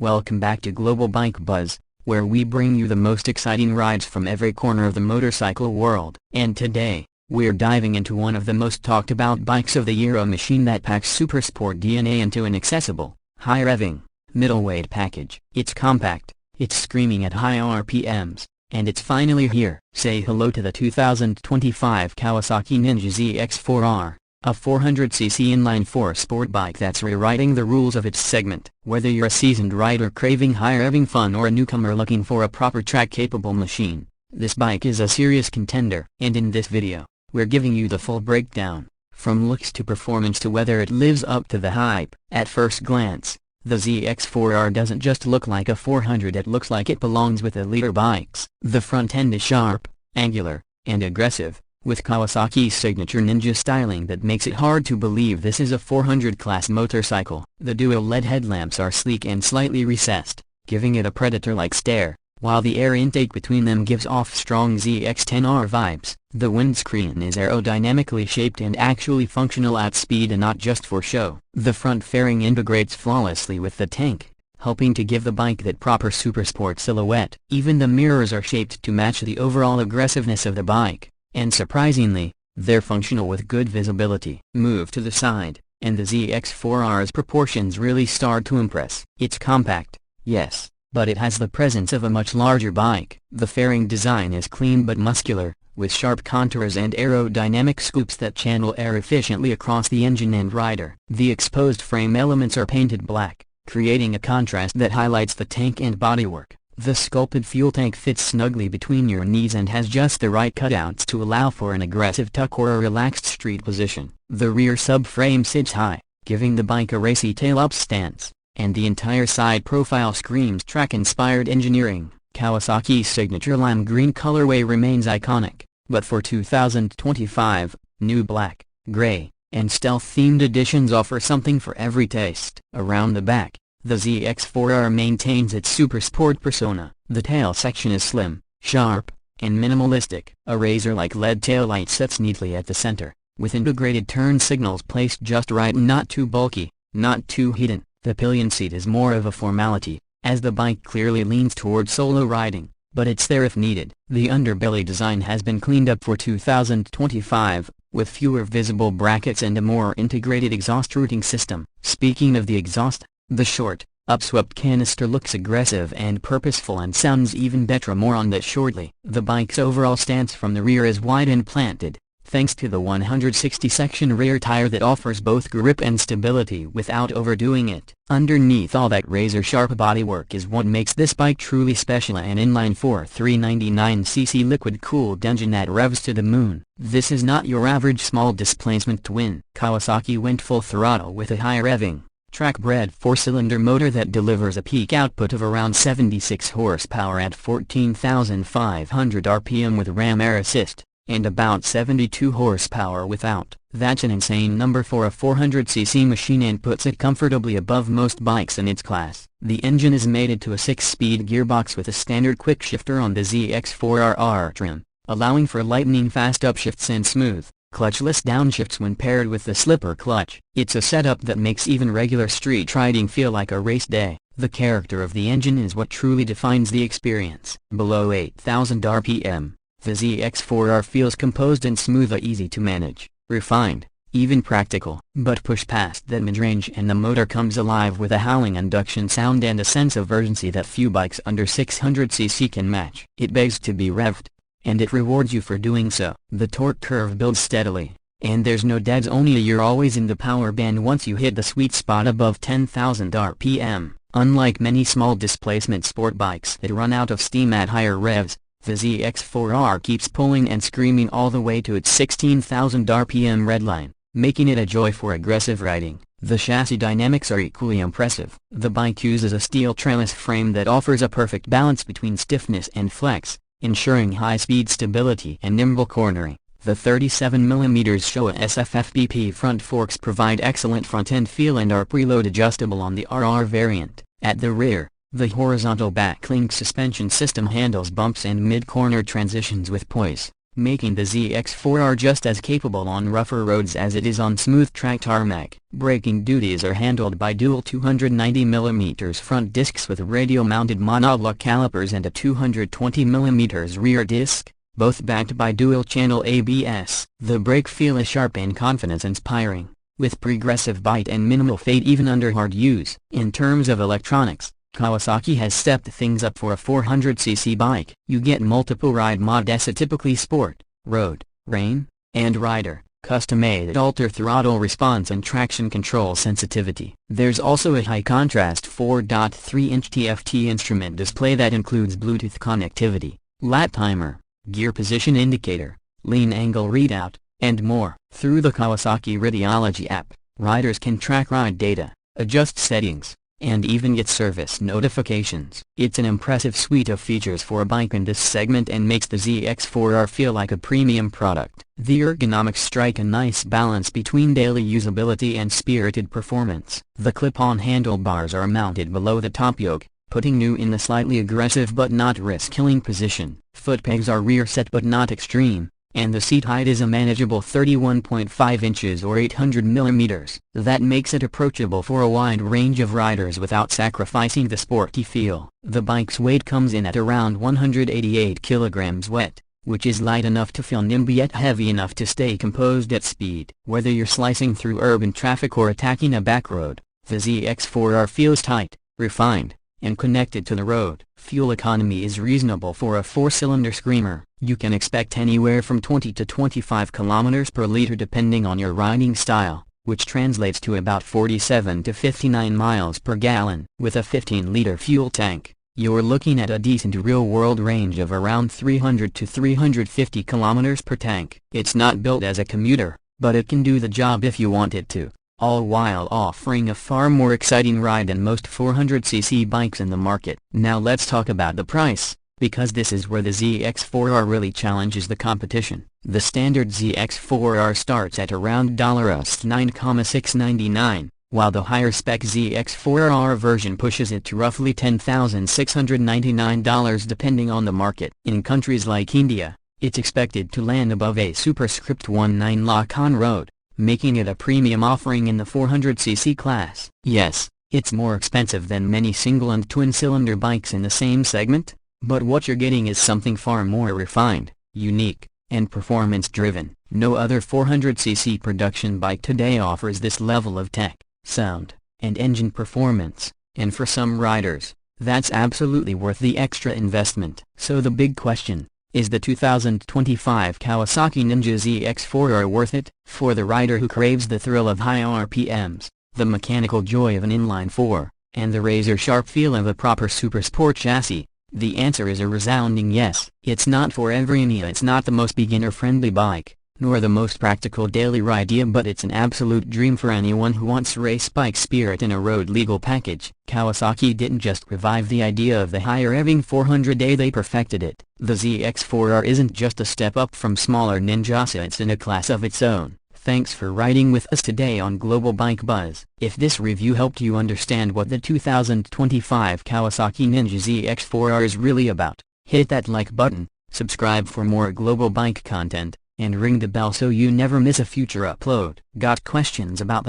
Welcome back to Global Bike Buzz, where we bring you the most exciting rides from every corner of the motorcycle world. And today, we're diving into one of the most talked about bikes of the year, a machine that packs supersport DNA into an accessible, high-revving, middleweight package. It's compact, it's screaming at high RPMs, and it's finally here. Say hello to the 2025 Kawasaki Ninja ZX-4R. A 400cc inline-four sport bike that's rewriting the rules of its segment. Whether you're a seasoned rider craving high-revving fun or a newcomer looking for a proper track-capable machine, this bike is a serious contender. And in this video, we're giving you the full breakdown, from looks to performance to whether it lives up to the hype. At first glance, the ZX-4R doesn't just look like a 400, it looks like it belongs with elite bikes. The front end is sharp, angular, and aggressive, with Kawasaki's signature ninja styling that makes it hard to believe this is a 400 class motorcycle. The dual LED headlamps are sleek and slightly recessed, giving it a predator-like stare, while the air intake between them gives off strong ZX-10R vibes. The windscreen is aerodynamically shaped and actually functional at speed and not just for show. The front fairing integrates flawlessly with the tank, helping to give the bike that proper supersport silhouette. Even the mirrors are shaped to match the overall aggressiveness of the bike, and surprisingly, they're functional with good visibility. Move to the side, and the ZX-4R's proportions really start to impress. It's compact, yes, but it has the presence of a much larger bike. The fairing design is clean but muscular, with sharp contours and aerodynamic scoops that channel air efficiently across the engine and rider. The exposed frame elements are painted black, creating a contrast that highlights the tank and bodywork. The sculpted fuel tank fits snugly between your knees and has just the right cutouts to allow for an aggressive tuck or a relaxed street position. The rear subframe sits high, giving the bike a racy tail-up stance, and the entire side profile screams track-inspired engineering. Kawasaki's signature lime green colorway remains iconic, but for 2025, new black, gray, and stealth-themed editions offer something for every taste. Around the back, the ZX-4R maintains its supersport persona. The tail section is slim, sharp, and minimalistic. A razor-like LED taillight sits neatly at the center, with integrated turn signals placed just right and not too bulky, not too hidden. The pillion seat is more of a formality, as the bike clearly leans toward solo riding, but it's there if needed. The underbelly design has been cleaned up for 2025, with fewer visible brackets and a more integrated exhaust routing system. Speaking of the exhaust, the short, upswept canister looks aggressive and purposeful and sounds even better. More on that shortly. The bike's overall stance from the rear is wide and planted, thanks to the 160-section rear tire that offers both grip and stability without overdoing it. Underneath all that razor-sharp bodywork is what makes this bike truly special, an inline-four 399cc liquid-cooled engine that revs to the moon. This is not your average small displacement twin. Kawasaki went full throttle with a high-revving, track-bred four-cylinder motor that delivers a peak output of around 76 horsepower at 14,500 RPM with ram air assist, and about 72 horsepower without. That's an insane number for a 400cc machine and puts it comfortably above most bikes in its class. The engine is mated to a 6-speed gearbox with a standard quick-shifter on the ZX-4R trim, allowing for lightning-fast upshifts and smooth, clutchless downshifts when paired with the slipper clutch. It's a setup that makes even regular street riding feel like a race day. The character of the engine is what truly defines the experience. Below 8,000 RPM, the ZX-4R feels composed and smooth, easy to manage, refined, even practical. But push past that mid-range and the motor comes alive with a howling induction sound and a sense of urgency that few bikes under 600cc can match. It begs to be revved, and it rewards you for doing so. The torque curve builds steadily, and there's no dead zone. You're always in the power band once you hit the sweet spot above 10,000 RPM. Unlike many small displacement sport bikes that run out of steam at higher revs, the ZX-4R keeps pulling and screaming all the way to its 16,000 RPM redline, making it a joy for aggressive riding. The chassis dynamics are equally impressive. The bike uses a steel trellis frame that offers a perfect balance between stiffness and flex, ensuring high-speed stability and nimble cornering. The 37mm Showa SFFBP front forks provide excellent front-end feel and are preload adjustable on the RR variant. At the rear, the horizontal backlink suspension system handles bumps and mid-corner transitions with poise, making the ZX-4R just as capable on rougher roads as it is on smooth-track tarmac. Braking duties are handled by dual 290mm front discs with radial-mounted monoblock calipers and a 220mm rear disc, both backed by dual-channel ABS. The brake feel is sharp and confidence-inspiring, with progressive bite and minimal fade even under hard use. In terms of electronics, Kawasaki has stepped things up for a 400cc bike. You get multiple ride modes: a typically sport, road, rain, and rider, custom-made that alter throttle response and traction control sensitivity. There's also a high-contrast 4.3-inch TFT instrument display that includes Bluetooth connectivity, lap timer, gear position indicator, lean angle readout, and more. Through the Kawasaki Radiology app, riders can track ride data, adjust settings, and even get service notifications. It's an impressive suite of features for a bike in this segment and makes the ZX-4R feel like a premium product. The ergonomics strike a nice balance between daily usability and spirited performance. The clip-on handlebars are mounted below the top yoke, putting you in the slightly aggressive but not risk-killing position. Foot pegs are rear set but not extreme, and the seat height is a manageable 31.5 inches or 800mm. That makes it approachable for a wide range of riders without sacrificing the sporty feel. The bike's weight comes in at around 188 kilograms wet, which is light enough to feel nimble yet heavy enough to stay composed at speed. Whether you're slicing through urban traffic or attacking a back road, the ZX-4R feels tight, refined, and connected to the road. Fuel economy is reasonable for a 4-cylinder screamer. You can expect anywhere from 20 to 25 kilometers per liter depending on your riding style, which translates to about 47 to 59 miles per gallon. With a 15-liter fuel tank, you're looking at a decent real-world range of around 300 to 350 kilometers per tank. It's not built as a commuter, but it can do the job if you want it to, all while offering a far more exciting ride than most 400cc bikes in the market. Now let's talk about the price, because this is where the ZX-4R really challenges the competition. The standard ZX-4R starts at around $9,699, while the higher-spec ZX-4R version pushes it to roughly $10,699 depending on the market. In countries like India, it's expected to land above a superscript 19 lakh on road, making it a premium offering in the 400cc class. Yes, it's more expensive than many single and twin-cylinder bikes in the same segment, but what you're getting is something far more refined, unique, and performance-driven. No other 400cc production bike today offers this level of tech, sound, and engine performance, and for some riders, that's absolutely worth the extra investment. So the big question: is the 2025 Kawasaki Ninja ZX-4R worth it? For the rider who craves the thrill of high RPMs, the mechanical joy of an inline-four, and the razor-sharp feel of a proper supersport chassis, the answer is a resounding yes. It's not for everyone. It's not the most beginner-friendly bike, nor the most practical daily ride, but it's an absolute dream for anyone who wants race bike spirit in a road-legal package. Kawasaki didn't just revive the idea of the high-revving 400, they perfected it. The ZX-4R isn't just a step up from smaller Ninjas, it's in a class of its own. Thanks for riding with us today on Global Bike Buzz. If this review helped you understand what the 2025 Kawasaki Ninja ZX-4R is really about, hit that like button, subscribe for more Global Bike content, and ring the bell so you never miss a future upload. Got questions about the